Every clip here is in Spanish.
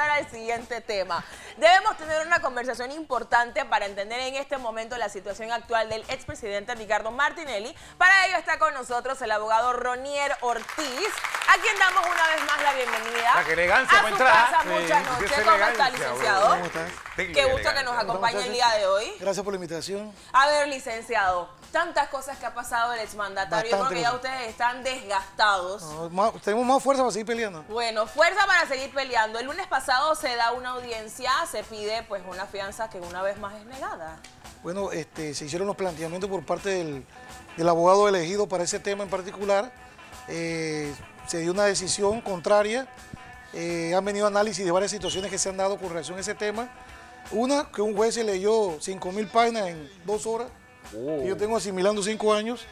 pasar al siguiente tema. Debemos tener una conversación importante para entender en este momento la situación actual del expresidente Ricardo Martinelli. Para ello está con nosotros el abogado Ronier Ortiz, a quien damos una vez más la bienvenida. ¡Qué elegancia! A su casa, muchas noches. ¿Cómo está, licenciado? ¿Cómo estás? Qué gusto que nos acompañe el día de hoy. Gracias por la invitación. A ver, licenciado, tantas cosas que ha pasado el exmandatario. Yo creo que ya ustedes están desgastados. No, tenemos más fuerza para seguir peleando. Bueno, fuerza para seguir peleando. El lunes pasado se da una audiencia, se pide pues una fianza que una vez más es negada. Bueno, se hicieron los planteamientos por parte del abogado elegido para ese tema en particular. Se dio una decisión contraria. Han venido análisis de varias situaciones que se han dado con relación a ese tema. Una, que un juez se leyó 5.000 páginas en 2 horas. Y yo tengo asimilando 5 años.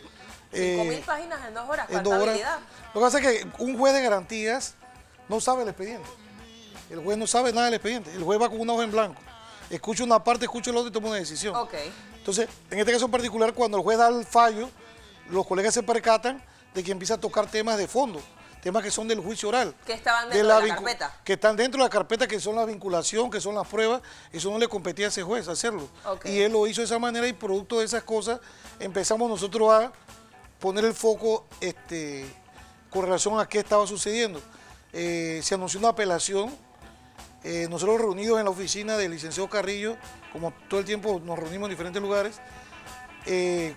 5.000 páginas en 2 horas, en ¿cuánta habilidad? Lo que pasa es que un juez de garantías no sabe el expediente. El juez no sabe nada del expediente. El juez va con una hoja en blanco. Escucha una parte, escucha la otra y toma una decisión. Okay. Entonces, en este caso en particular, cuando el juez da el fallo, los colegas se percatan de que empieza a tocar temas de fondo, temas que son del juicio oral. Que estaban dentro de la carpeta. Que están dentro de la carpeta, que son la vinculación, que son las pruebas. Eso no le competía a ese juez hacerlo. Okay. Y él lo hizo de esa manera y producto de esas cosas empezamos nosotros a poner el foco con relación a qué estaba sucediendo. Se anunció una apelación. Nosotros reunidos en la oficina del licenciado Carrillo, como todo el tiempo nos reunimos en diferentes lugares,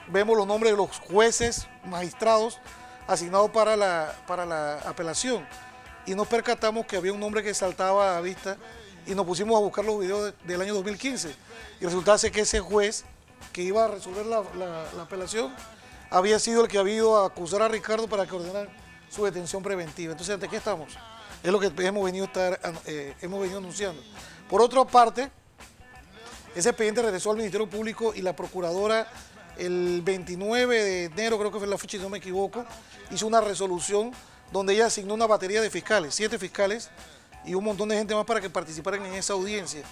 vemos los nombres de los jueces, magistrados asignados para la apelación y nos percatamos que había un nombre que saltaba a vista y nos pusimos a buscar los videos del año 2015 y resultaba ser que ese juez que iba a resolver la apelación había sido el que había ido a acusar a Ricardo para que ordenara su detención preventiva. Entonces, ¿ante qué estamos? Es lo que hemos venido anunciando. Por otra parte, ese expediente regresó al Ministerio Público y la Procuradora el 29 de enero, creo que fue la fecha, si no me equivoco, hizo una resolución donde ella asignó una batería de fiscales, 7 fiscales y un montón de gente más para que participaran en esa audiencia.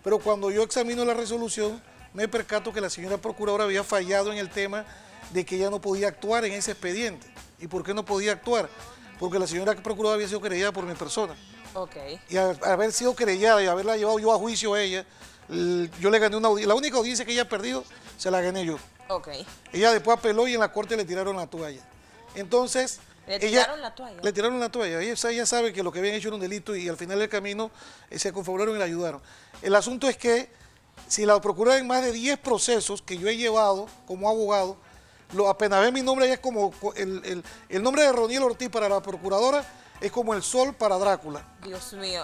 Pero cuando yo examino la resolución, me percato que la señora Procuradora había fallado en el tema de que ella no podía actuar en ese expediente. ¿Y por qué no podía actuar? Porque la señora Procuradora había sido querellada por mi persona. Okay. Y al haber sido querellada y haberla llevado yo a juicio a ella, yo le gané una audiencia. La única audiencia que ella ha perdido, se la gané yo. Okay. Ella después apeló y en la corte le tiraron la toalla. Entonces, ¿Le tiraron la toalla? Le tiraron la toalla. Ella sabe que lo que habían hecho era un delito y al final del camino se confabularon y la ayudaron. El asunto es que si la Procuradora en más de 10 procesos que yo he llevado como abogado, apenas ve mi nombre, ella es como el nombre de Ronier Ortiz para la Procuradora es como el sol para Drácula. Dios mío.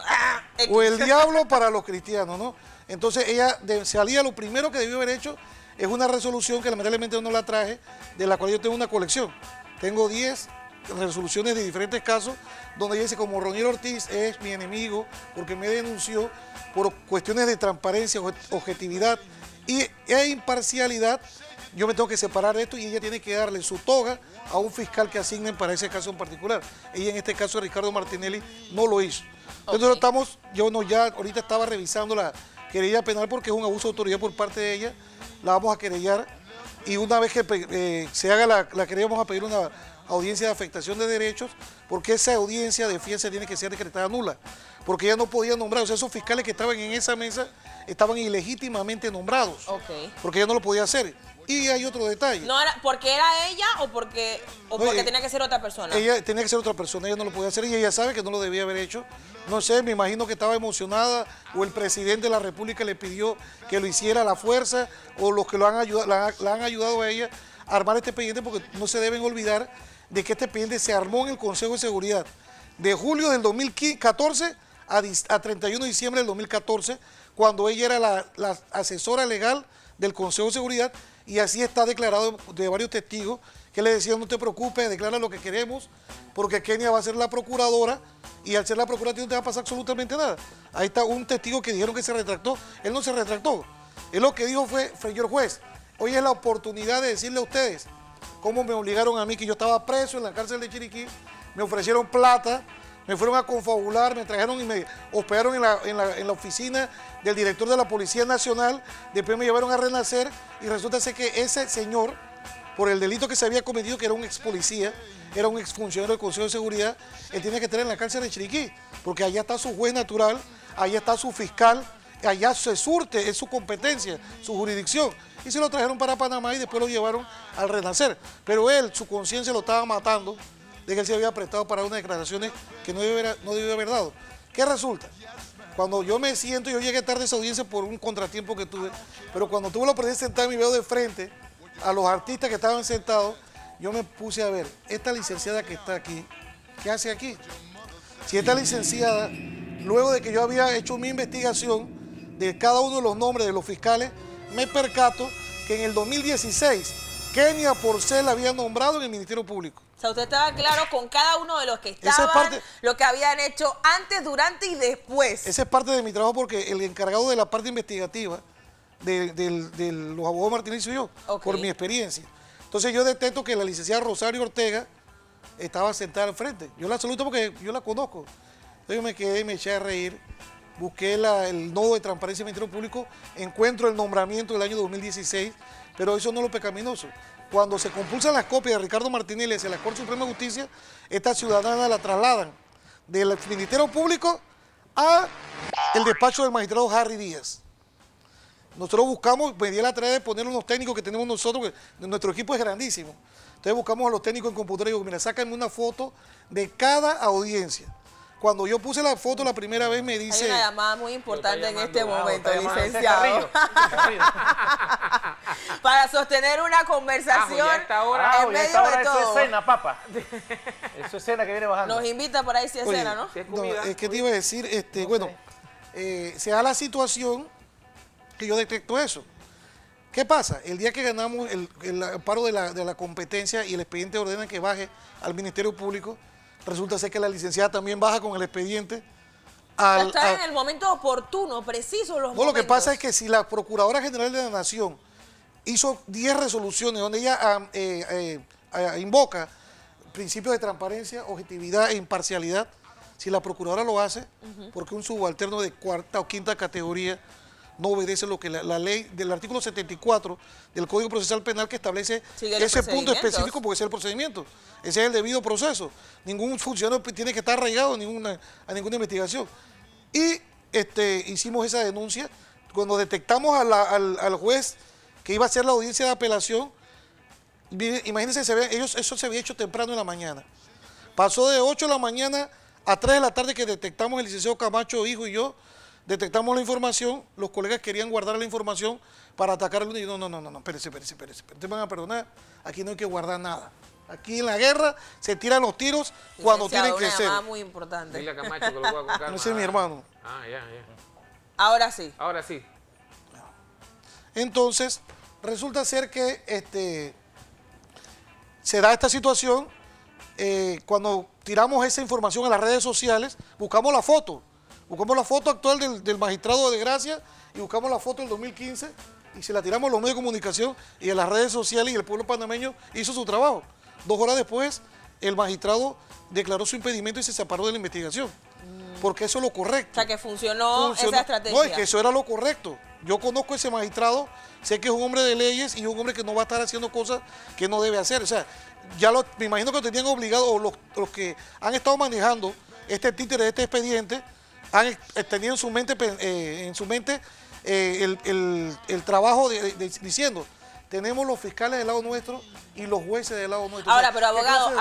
O el diablo para los cristianos, ¿no? Entonces ella salía, lo primero que debió haber hecho es una resolución que lamentablemente no la traje, de la cual yo tengo una colección. Tengo 10 resoluciones de diferentes casos donde ella dice como Ronier Ortiz es mi enemigo porque me denunció por cuestiones de transparencia, objetividad e imparcialidad. Yo me tengo que separar de esto y ella tiene que darle su toga a un fiscal que asignen para ese caso en particular. Ella en este caso, Ricardo Martinelli, no lo hizo. Entonces ya ahorita estaba revisando la querella penal porque es un abuso de autoridad por parte de ella. La vamos a querellar y una vez que se haga la querella vamos a pedir una audiencia de afectación de derechos porque esa audiencia de fianza tiene que ser decretada nula. Porque ella no podía nombrar, o sea, esos fiscales que estaban en esa mesa estaban ilegítimamente nombrados. Okay. Porque ella no lo podía hacer. Y hay otro detalle. No era, ¿porque era ella o porque tenía que ser otra persona? Ella tenía que ser otra persona, ella no lo podía hacer y ella sabe que no lo debía haber hecho. No sé, me imagino que estaba emocionada o el presidente de la República le pidió que lo hiciera a la fuerza o los que la han ayudado a ella a armar este expediente porque no se deben olvidar de que este expediente se armó en el Consejo de Seguridad de julio del 2014 a 31 de diciembre del 2014 cuando ella era la asesora legal del Consejo de Seguridad y así está declarado de varios testigos que le decían no te preocupes, declara lo que queremos porque Kenia va a ser la procuradora y al ser la procuradora no te va a pasar absolutamente nada. Ahí está un testigo que dijeron que se retractó, él no se retractó, él lo que dijo fue, señor juez, hoy es la oportunidad de decirle a ustedes cómo me obligaron a mí que yo estaba preso en la cárcel de Chiriquí, me ofrecieron plata, me fueron a confabular, me trajeron y me hospedaron en la oficina del director de la Policía Nacional, después me llevaron a Renacer y resulta ser que ese señor, por el delito que se había cometido, que era un ex policía, era un exfuncionario del Consejo de Seguridad, él tenía que estar en la cárcel de Chiriquí, porque allá está su juez natural, allá está su fiscal, allá se surte, es su competencia, su jurisdicción. Y se lo trajeron para Panamá y después lo llevaron al Renacer. Pero él, su conciencia lo estaba matando de que él se había prestado para unas declaraciones que no debió haber dado. ¿Qué resulta? Cuando yo me siento, yo llegué tarde a esa audiencia por un contratiempo que tuve, pero cuando tuve la oportunidad de sentarme y veo de frente a los artistas que estaban sentados, yo me puse a ver, esta licenciada que está aquí, ¿qué hace aquí? Si esta licenciada, luego de que yo había hecho mi investigación de cada uno de los nombres de los fiscales, me percato que en el 2016 Kenia Porcel la había nombrado en el Ministerio Público. O sea, usted estaba claro con cada uno de los que estaban, lo que habían hecho antes, durante y después. Esa es parte de mi trabajo porque el encargado de la parte investigativa de los abogados Martínez soy yo, por mi experiencia. Entonces yo detecto que la licenciada Rosario Ortega estaba sentada al frente. Yo la saludo porque yo la conozco. Entonces yo me quedé y me eché a reír. Busqué el nodo de transparencia del Ministerio Público, encuentro el nombramiento del año 2016, pero eso no es lo pecaminoso. Cuando se compulsan las copias de Ricardo Martinelli hacia la Corte Suprema de Justicia, esta ciudadana la trasladan del Ministerio Público a el despacho del magistrado Harry Díaz. Nosotros buscamos, me di la tarea de poner unos técnicos que tenemos nosotros, que nuestro equipo es grandísimo. Entonces buscamos a los técnicos en computadora y digo, mira, sácame una foto de cada audiencia. Cuando yo puse la foto la primera vez me dice... Hay una llamada muy importante en este momento, licenciado. Para sostener una conversación en medio de todo. Eso es cena, papá. Eso es cena que viene bajando. Nos invita por ahí si es cena, ¿no? Si es comida. No, es que te iba a decir, bueno, se da la situación que yo detecto eso. ¿Qué pasa? El día que ganamos el amparo de la competencia y el expediente ordena que baje al Ministerio Público, resulta ser que la licenciada también baja con el expediente. Está en el momento oportuno, preciso los momentos. Lo que pasa es que si la Procuradora General de la Nación hizo 10 resoluciones donde ella invoca principios de transparencia, objetividad e imparcialidad, si la Procuradora lo hace, porque un subalterno de cuarta o quinta categoría no obedece lo que la ley del artículo 74 del Código Procesal Penal que establece ese punto específico, porque ese es el procedimiento, ese es el debido proceso. Ningún funcionario tiene que estar arraigado a ninguna investigación. Y hicimos esa denuncia. Cuando detectamos al juez que iba a hacer la audiencia de apelación, imagínense, eso se había hecho temprano en la mañana. Pasó de 8 de la mañana a 3 de la tarde que detectamos el licenciado Camacho, hijo y yo, detectamos la información, los colegas querían guardar la información para atacar al lunes y no, espérese, te van a perdonar, aquí no hay que guardar nada. Aquí en la guerra se tiran los tiros cuando tienen que ser. Muy importante. Dile a Camacho que lo voy a con calma. No, ese es mi hermano. Ya. Ahora sí. Ahora sí. Entonces, resulta ser que se da esta situación, cuando tiramos esa información a las redes sociales, buscamos la foto actual del magistrado de Gracia y buscamos la foto del 2015 y se la tiramos a los medios de comunicación y a las redes sociales y el pueblo panameño hizo su trabajo. 2 horas después, el magistrado declaró su impedimento y se separó de la investigación, porque eso es lo correcto. O sea, que funcionó esa estrategia. No, es que eso era lo correcto. Yo conozco a ese magistrado, sé que es un hombre de leyes y es un hombre que no va a estar haciendo cosas que no debe hacer. O sea, me imagino que lo tenían obligado, o los que han estado manejando este títere de este expediente, han tenido en su mente el trabajo diciendo, tenemos los fiscales del lado nuestro y los jueces del lado nuestro. Ahora, pero abogado,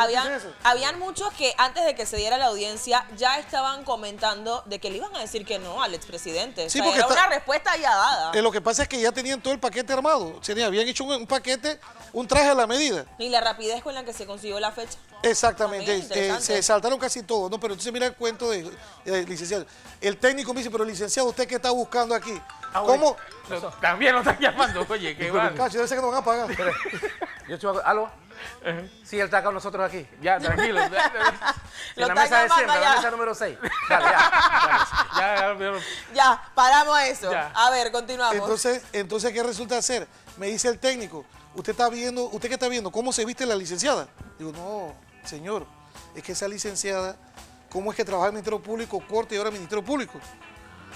habían muchos que antes de que se diera la audiencia ya estaban comentando de que le iban a decir que no al expresidente. Sí, o sea, era una respuesta ya dada. Lo que pasa es que ya tenían todo el paquete armado. Habían hecho un paquete, un traje a la medida. Y la rapidez con la que se consiguió la fecha. Exactamente, se saltaron casi todo, ¿no? Pero entonces mira el cuento de licenciado. El técnico me dice, pero licenciado, ¿usted qué está buscando aquí? ¿Cómo? También lo están llamando, oye, qué va. Cacho, debe ser que nos van a pagar. Yo te voy a... ¿Aló? Sí, él está con nosotros aquí. Ya, tranquilo. En la mesa de siempre, la mesa número 6. Dale, ya, paramos eso. Ya. A ver, continuamos. Entonces, ¿qué resulta ser? Me dice el técnico, ¿usted qué está viendo? ¿Cómo se viste la licenciada? Digo, no, señor, es que esa licenciada, ¿cómo es que trabaja en el Ministerio Público, Corte y ahora Ministerio Público?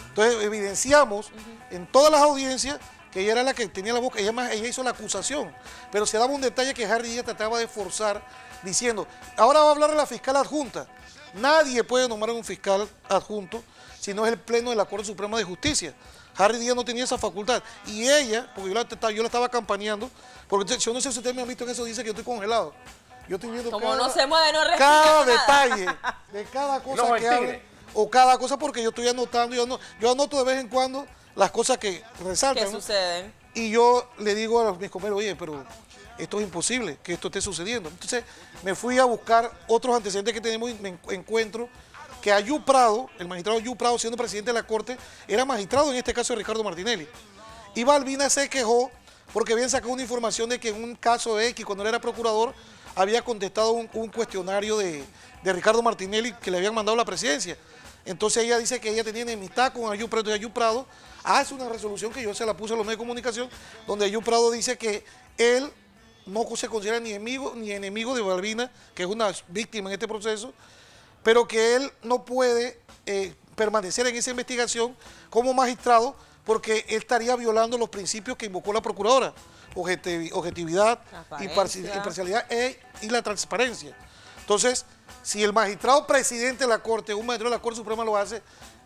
Entonces evidenciamos en todas las audiencias que ella era la que tenía la boca, ella hizo la acusación, pero se daba un detalle que Harry Díaz trataba de forzar diciendo, ahora va a hablar la fiscal adjunta. Nadie puede nombrar un fiscal adjunto si no es el Pleno de la Corte Suprema de Justicia. Harry Díaz no tenía esa facultad. Y ella, porque yo la estaba acompañando, porque yo no sé si ustedes me han visto en eso, dice que yo estoy congelado. Yo estoy viendo como no se mueve, no respira cada nada. detalle de cada cosa que habla, o cada cosa, porque yo estoy anotando, yo anoto de vez en cuando las cosas que resaltan. ¿Qué suceden? Y yo le digo a mis compañeros, oye, pero esto es imposible que esto esté sucediendo. Entonces me fui a buscar otros antecedentes que tenemos y me encuentro que Ayub Prado, el magistrado Ayub Prado, siendo presidente de la Corte, era magistrado en este caso de Ricardo Martinelli. Y Balbina se quejó porque habían sacado una información de que en un caso X, cuando él era procurador, había contestado un cuestionario de Ricardo Martinelli que le habían mandado a la presidencia. Entonces ella dice que ella tenía enemistad con Ayub Prado, y Ayub Prado hace una resolución que yo se la puse a los medios de comunicación, donde Ayub Prado dice que él no se considera ni enemigo de Balbina, que es una víctima en este proceso, pero que él no puede permanecer en esa investigación como magistrado porque él estaría violando los principios que invocó la procuradora, objetividad, imparcialidad y la transparencia. Entonces, si el magistrado presidente de la Corte, un magistrado de la Corte Suprema lo hace,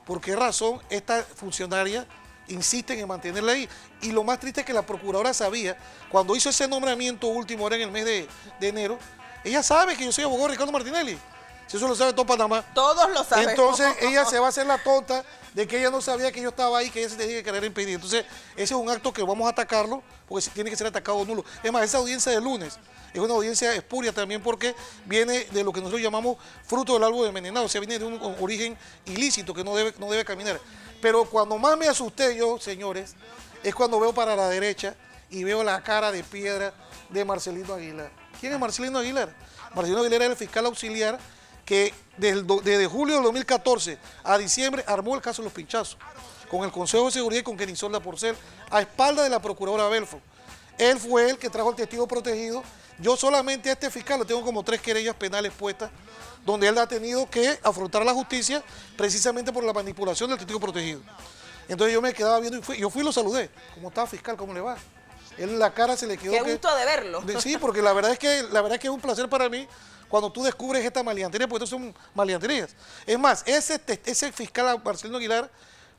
¿por qué razón esta funcionaria insiste en mantenerla ahí? Y lo más triste es que la procuradora sabía, cuando hizo ese nombramiento último, ahora en el mes de enero, ella sabe que yo soy abogado de Ricardo Martinelli. Si eso lo sabe todo Panamá. Todos lo saben. Entonces ella se va a hacer la tonta de que ella no sabía que yo estaba ahí, que ella se tenía que querer impedir. Entonces ese es un acto que vamos a atacarlo, porque tiene que ser atacado nulo. Es más, esa audiencia de lunes es una audiencia espuria también porque viene de lo que nosotros llamamos fruto del árbol envenenado, o sea, viene de un origen ilícito que no debe caminar. Pero cuando más me asusté yo, señores, es cuando veo para la derecha y veo la cara de piedra de Marcelino Aguilar. ¿Quién es Marcelino Aguilar? Marcelino Aguilar era el fiscal auxiliar que desde julio del 2014 a diciembre armó el caso de los pinchazos, con el Consejo de Seguridad y con Kenisolda Porcel, a espalda de la procuradora Belfo. Él fue el que trajo el testigo protegido. Yo solamente a este fiscal le tengo como 3 querellas penales puestas, donde él ha tenido que afrontar la justicia precisamente por la manipulación del testigo protegido. Entonces yo me quedaba viendo y yo fui y lo saludé. ¿Cómo está, fiscal? ¿Cómo le va? Él en la cara se le quedó... Qué gusto de verlo. Sí, porque la verdad es que es un placer para mí cuando tú descubres esta maleantería, porque estos son maleanterías. Es más, ese fiscal Marcelino Aguilar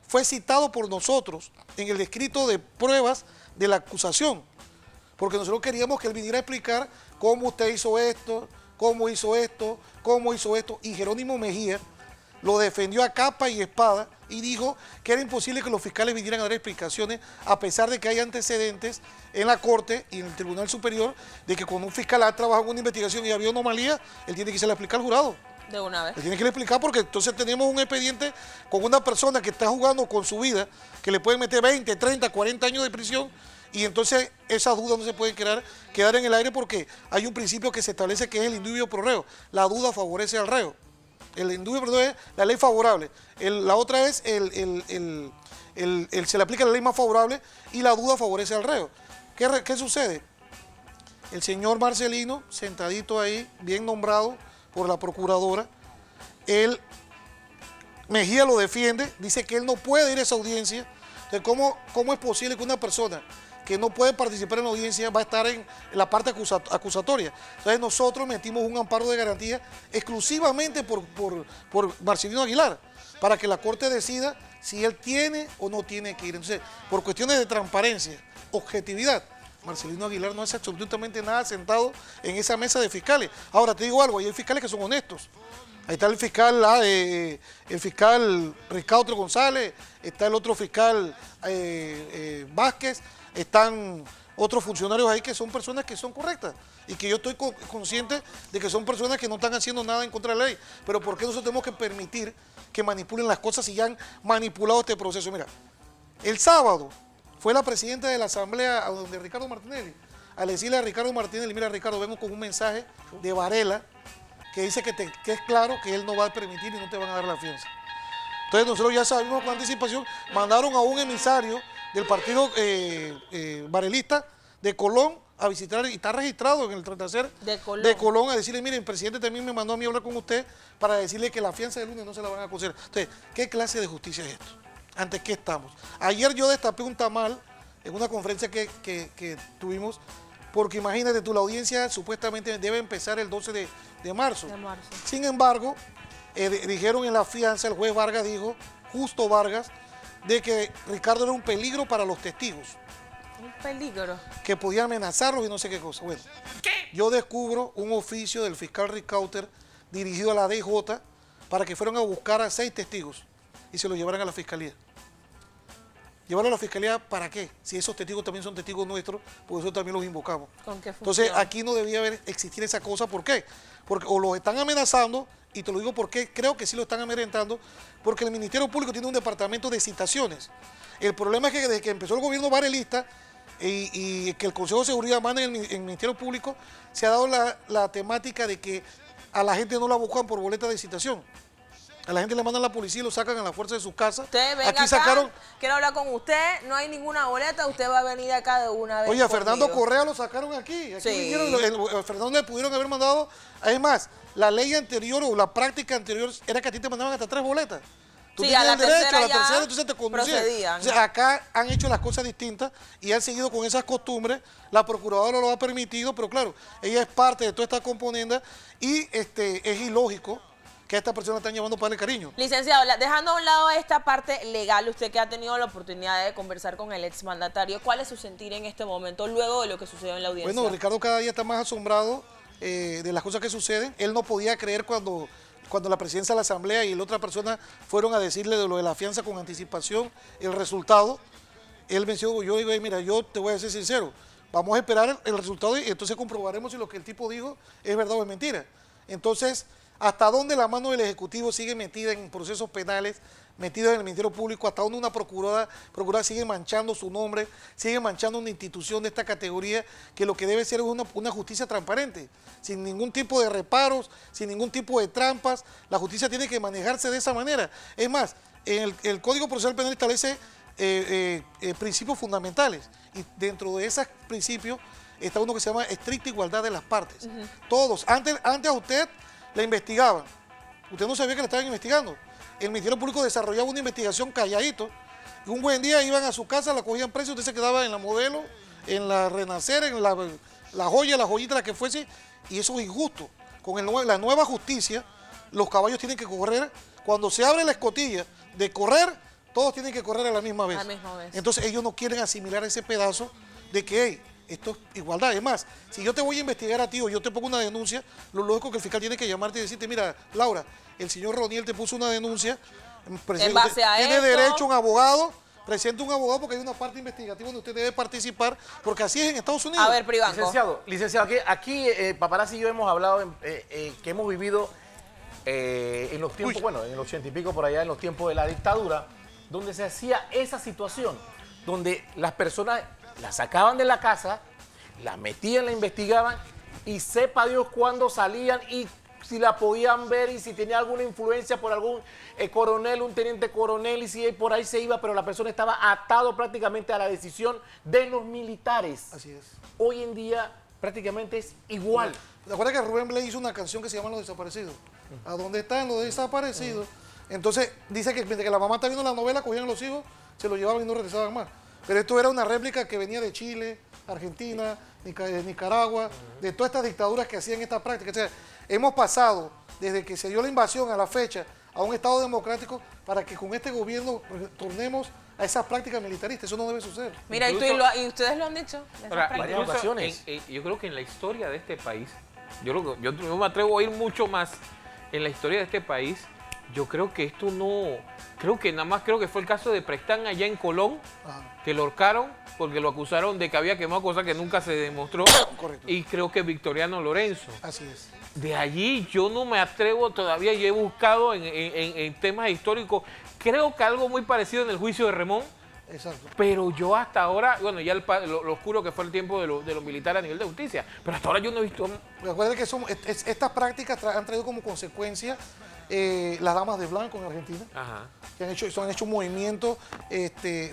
fue citado por nosotros en el escrito de pruebas de la acusación, porque nosotros queríamos que él viniera a explicar cómo usted hizo esto, cómo hizo esto, y Jerónimo Mejía lo defendió a capa y espada y dijo que era imposible que los fiscales vinieran a dar explicaciones a pesar de que hay antecedentes en la Corte y en el Tribunal Superior de que cuando un fiscal ha trabajado en una investigación y había anomalía, él tiene que irse a explicar al jurado. De una vez. Le tiene que explicar porque entonces tenemos un expediente con una persona que está jugando con su vida, que le pueden meter 20, 30, 40 años de prisión y entonces esas dudas no se pueden quedar en el aire porque hay un principio que se establece que es el indubio pro reo. La duda favorece al reo. El indubio pro reo es la ley favorable. La otra es se le aplica la ley más favorable y la duda favorece al reo. ¿Qué sucede? El señor Marcelino, sentadito ahí, bien nombrado por la procuradora, Mejía lo defiende, dice que él no puede ir a esa audiencia. Entonces, ¿cómo es posible que una persona que no puede participar en la audiencia va a estar en la parte acusatoria? Entonces nosotros metimos un amparo de garantía exclusivamente por Marcelino Aguilar, para que la Corte decida si él tiene o no tiene que ir. Entonces, por cuestiones de transparencia, objetividad, Marcelino Aguilar no hace absolutamente nada sentado en esa mesa de fiscales. Ahora, te digo algo, hay fiscales que son honestos. Ahí está el fiscal Ricardo González, está el otro fiscal Vázquez, están otros funcionarios ahí que son personas que son correctas y que yo estoy consciente de que son personas que no están haciendo nada en contra de la ley. Pero ¿por qué nosotros tenemos que permitir que manipulen las cosas si ya han manipulado este proceso? Mira, el sábado fue la presidenta de la Asamblea donde Ricardo Martinelli, al decirle a Ricardo Martinelli, mira Ricardo, vengo con un mensaje de Varela que dice que es claro que él no va a permitir y no te van a dar la fianza. Entonces nosotros ya sabemos con anticipación, mandaron a un emisario del partido varelista de Colón a visitar, y está registrado en el tratacer de Colón a decirle, miren, el presidente también me mandó a mí a hablar con usted para decirle que la fianza del lunes no se la van a conceder. Entonces, ¿qué clase de justicia es esto? ¿Ante qué estamos? Ayer yo destapé un tamal en una conferencia que tuvimos, porque imagínate tú, la audiencia supuestamente debe empezar el 12 de marzo. Sin embargo, dijeron en la fianza, el juez Vargas dijo, Justo Vargas, de que Ricardo era un peligro para los testigos. Un peligro. Que podía amenazarlos y no sé qué cosa. Bueno, yo descubro un oficio del fiscal Ricauter dirigido a la DJ para que fueran a buscar a 6 testigos y se los llevaran a la fiscalía. ¿Llevarlo a la fiscalía para qué? Si esos testigos también son testigos nuestros, por eso también los invocamos. ¿Con qué Entonces, aquí no debía existir esa cosa. ¿Por qué? Porque o los están amenazando, y te lo digo porque creo que sí lo están amedrentando, porque el Ministerio Público tiene un departamento de citaciones. El problema es que desde que empezó el gobierno varelista y que el Consejo de Seguridad manda en el Ministerio Público, se ha dado la temática de que a la gente no la buscan por boleta de citación. A la gente le mandan a la policía y lo sacan a la fuerza de sus casas. Usted venga aquí acá, quiero hablar con usted, no hay ninguna boleta, usted va a venir acá de una vez. Oye, a conmigo. Fernando Correa lo sacaron aquí. Sí. Vinieron, a Fernando le pudieron haber mandado. Además, la ley anterior o la práctica anterior era que a ti te mandaban hasta 3 boletas. Tú Sí, a la tercera ya entonces te conducían. procedían. O sea, acá han hecho las cosas distintas y han seguido con esas costumbres. La procuradora lo ha permitido, pero claro, ella es parte de toda esta componenda y es ilógico que a esta persona están llevando para el cariño. Licenciado, dejando a un lado esta parte legal, usted que ha tenido la oportunidad de conversar con el exmandatario, ¿cuál es su sentir en este momento luego de lo que sucedió en la audiencia? Bueno, Ricardo cada día está más asombrado de las cosas que suceden. Él no podía creer cuando la presidencia de la Asamblea y la otra persona fueron a decirle de lo de la fianza con anticipación, el resultado. Él mencionó, yo digo, mira, yo te voy a ser sincero, vamos a esperar el resultado y entonces comprobaremos si lo que el tipo dijo es verdad o es mentira. Entonces, hasta dónde la mano del Ejecutivo sigue metida en procesos penales, metida en el Ministerio Público, hasta dónde una procuradora sigue manchando su nombre, sigue manchando una institución de esta categoría, que lo que debe ser es una justicia transparente, sin ningún tipo de reparos, sin ningún tipo de trampas. La justicia tiene que manejarse de esa manera. Es más, el Código Procesal Penal establece principios fundamentales, y dentro de esos principios está uno que se llama estricta igualdad de las partes. Todos, antes a usted la investigaban, usted no sabía que la estaban investigando. El Ministerio Público desarrollaba una investigación calladito, y un buen día iban a su casa, la cogían preso, usted se quedaba en la Modelo, en la Renacer, en la Joya, la Joyita, la que fuese, y eso es injusto. Con la nueva justicia, los caballos tienen que correr, cuando se abre la escotilla de correr, todos tienen que correr a la misma vez. Entonces ellos no quieren asimilar ese pedazo de que, hey, esto es igualdad. Además, si yo te voy a investigar a ti o yo te pongo una denuncia, lo lógico es que el fiscal tiene que llamarte y decirte, mira, Laura, el señor Roniel te puso una denuncia, en base a tiene esto, derecho a un abogado, presente un abogado porque hay una parte investigativa donde usted debe participar, porque así es en Estados Unidos. A ver, Privanco. Licenciado, aquí Paparazzi y yo hemos hablado que hemos vivido en los tiempos, bueno, en el 80 y pico por allá, en los tiempos de la dictadura, donde se hacía esa situación, donde las personas las sacaban de la casa, las metían, la investigaban y sepa Dios cuándo salían y si la podían ver y si tenía alguna influencia por algún coronel, un teniente coronel y si por ahí se iba, pero la persona estaba atado prácticamente a la decisión de los militares. Así es. Hoy en día prácticamente es igual. ¿Te acuerdas que Rubén Blades hizo una canción que se llama Los Desaparecidos? ¿A dónde están los desaparecidos? Entonces dice que mientras que la mamá está viendo la novela, cogían los hijos, se los llevaban y no regresaban más. Pero esto era una réplica que venía de Chile, Argentina, Nicaragua, de todas estas dictaduras que hacían esta práctica. O sea, hemos pasado desde que se dio la invasión a la fecha a un Estado democrático para que con este gobierno retornemos a esas prácticas militaristas. Eso no debe suceder. Mira, y ustedes lo han dicho. Varias ocasiones. Yo creo que en la historia de este país, yo me atrevo a ir mucho más en la historia de este país. Yo creo que esto no, creo que fue el caso de Prestán allá en Colón, que lo ahorcaron porque lo acusaron de que había quemado cosas que nunca se demostró. Correcto. Y creo que Victoriano Lorenzo. Así es. De allí yo no me atrevo todavía, yo he buscado en temas históricos, creo que algo muy parecido en el juicio de Remón. Exacto. Pero yo hasta ahora, bueno, ya lo oscuro que fue el tiempo de los militares a nivel de justicia, pero hasta ahora yo no he visto... Recuerden que estas prácticas han traído como consecuencia las damas de blanco en Argentina, que han hecho un movimiento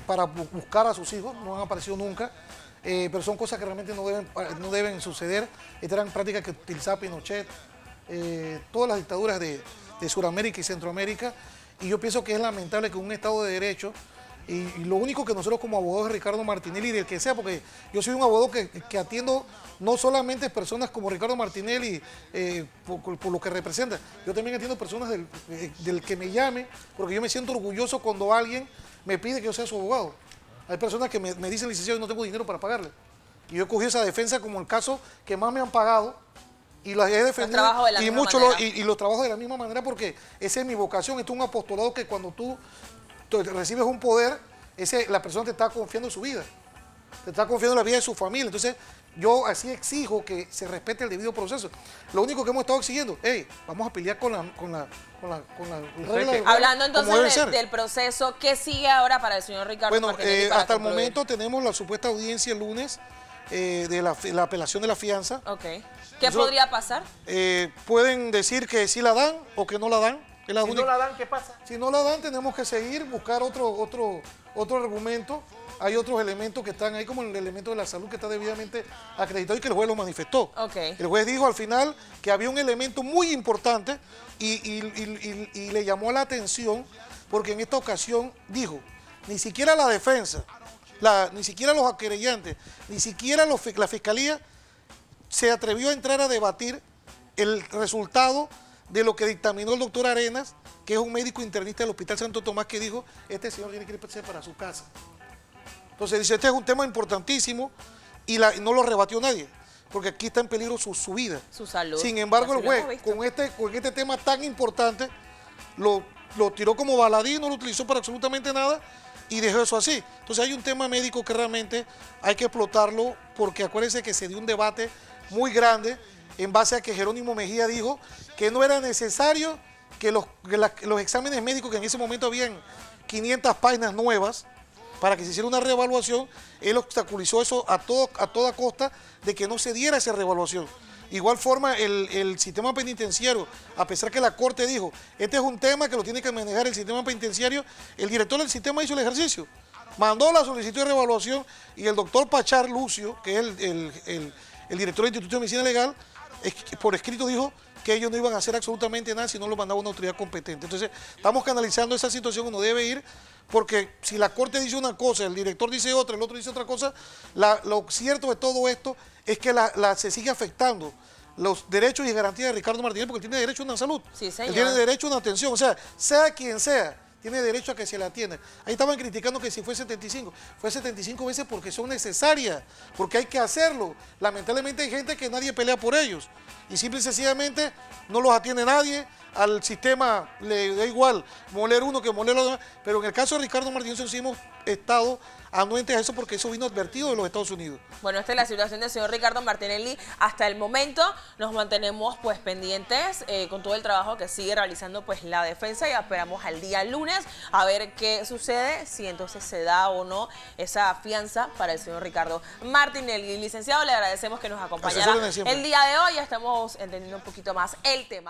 para buscar a sus hijos, no han aparecido nunca, pero son cosas que realmente no deben suceder. Estas eran prácticas que utilizaba Pinochet, todas las dictaduras de Sudamérica y Centroamérica, y yo pienso que es lamentable que un Estado de Derecho Y lo único que nosotros como abogados de Ricardo Martinelli, del que sea, porque yo soy un abogado que atiendo no solamente personas como Ricardo Martinelli por lo que representa, yo también atiendo personas del que me llame, porque yo me siento orgulloso cuando alguien me pide que yo sea su abogado. Hay personas que me dicen, licenciado, yo no tengo dinero para pagarle. Y yo he cogido esa defensa como el caso que más me han pagado y las he defendido. Y los trabajo de la misma manera porque esa es mi vocación. Esto es un apostolado que cuando tú recibes un poder, la persona te está confiando en su vida, te está confiando en la vida de su familia. Entonces, yo así exijo que se respete el debido proceso. Lo único que hemos estado exigiendo, vamos a pelear con la regla. Hablando entonces del proceso, ¿qué sigue ahora para el señor Ricardo Martinelli? Bueno, hasta el momento tenemos la supuesta audiencia el lunes de la apelación de la fianza. Ok. ¿Qué podría pasar? Pueden decir que sí la dan o que no la dan. Si no la dan, ¿qué pasa? Si no la dan, tenemos que seguir, buscar otro argumento. Hay otros elementos que están ahí, como el elemento de la salud que está debidamente acreditado y que el juez lo manifestó. Okay. El juez dijo al final que había un elemento muy importante y le llamó la atención porque en esta ocasión dijo, ni siquiera la defensa, ni siquiera los querellantes, ni siquiera la fiscalía se atrevió a entrar a debatir el resultado de lo que dictaminó el doctor Arenas, que es un médico internista del Hospital Santo Tomás, que dijo, este señor tiene que irse para su casa. Entonces dice, este es un tema importantísimo y no lo rebatió nadie, porque aquí está en peligro su vida. Su salud. Sin embargo, el juez, con este tema tan importante, lo tiró como baladí, no lo utilizó para absolutamente nada y dejó eso así. Entonces hay un tema médico que realmente hay que explotarlo, porque acuérdense que se dio un debate muy grande en base a que Jerónimo Mejía dijo que no era necesario que los exámenes médicos, que en ese momento habían 500 páginas nuevas, para que se hiciera una reevaluación, él obstaculizó eso a toda costa de que no se diera esa reevaluación. Igual forma, el sistema penitenciario, a pesar que la Corte dijo, este es un tema que lo tiene que manejar el sistema penitenciario, el director del sistema hizo el ejercicio, mandó la solicitud de reevaluación y el doctor Pachar Lucio, que es el director del Instituto de Medicina Legal, por escrito dijo que ellos no iban a hacer absolutamente nada si no lo mandaba una autoridad competente. Entonces, estamos canalizando esa situación, uno debe ir, porque si la Corte dice una cosa, el director dice otra, el otro dice otra cosa, lo cierto de todo esto es que se sigue afectando los derechos y garantías de Ricardo Martinelli, porque él tiene derecho a una salud, sí, señor. Él tiene derecho a una atención, o sea quien sea, tiene derecho a que se le atienda. Ahí estaban criticando que si fue 75, fue 75 veces porque son necesarias, porque hay que hacerlo. Lamentablemente hay gente que nadie pelea por ellos y simple y sencillamente no los atiende nadie, al sistema le da igual moler uno que moler los demás, pero en el caso de Ricardo Martinelli sí hemos estado anuentes a eso porque eso vino advertido de los Estados Unidos. Bueno, esta es la situación del señor Ricardo Martinelli. Hasta el momento nos mantenemos pues pendientes con todo el trabajo que sigue realizando pues la defensa y esperamos al día lunes a ver qué sucede, si entonces se da o no esa fianza para el señor Ricardo Martinelli. Licenciado, le agradecemos que nos acompañara el día de hoy. Ya estamos entendiendo un poquito más el tema.